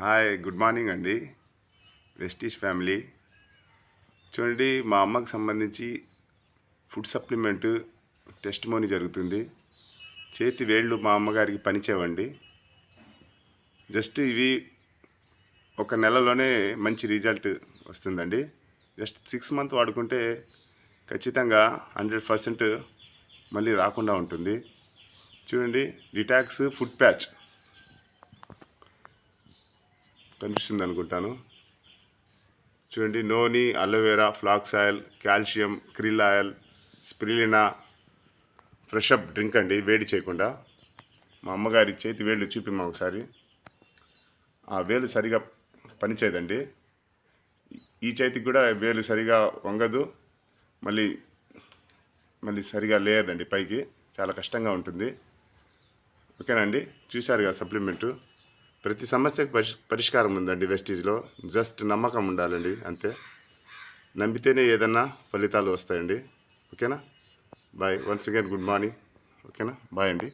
Hi good morning అండి. Vestige family. చూడండి, మా అమ్మకు సంబంధించి ఫుడ్ సప్లిమెంట్ టెస్టిమోనీ జరుగుతుంది. చేతి వేళ్ళు మా అమ్మగారికి పనిచేవండి. జస్ట్ ఇవి ఒక నెలలోనే మంచి రిజల్ట్ వస్తుందండి. జస్ట్ 6 months వాడుకుంటే ఖచ్చితంగా 100% మళ్ళీ రాకుండా ఉంటుంది. చూడండి, డిటాక్స్ ఫుడ్ ప్యాచ్ కనిపిస్తుంది అనుకుంటాను. చూడండి, noni, aloe vera, flax oil, calcium, krill oil, spirulina, fresh up drink అండి, వేడి చేయకుండా. మా అమ్మగారి చేతి వేళ్ళు చూపిమ్మా ఒకసారి. ఆ వేలు సరిగా పనిచేయదండి. ఈ చేతికి కూడా వేలు సరిగా వంగదు, మళ్ళీ సరిగా లేదండి పైకి. చాలా కష్టంగా ఉంటుంది. ఓకేనండి, చూశారు కదా సప్లిమెంటు. ప్రతి సమస్యకు పరిష్కారం ఉందండి వెస్టీజ్లో. జస్ట్ నమ్మకం ఉండాలండి, అంతే. నమ్మితేనే ఏదన్నా ఫలితాలు వస్తాయండి. ఓకేనా? Bye. Once again good morning. ఓకేనా? బాయ్ అండి.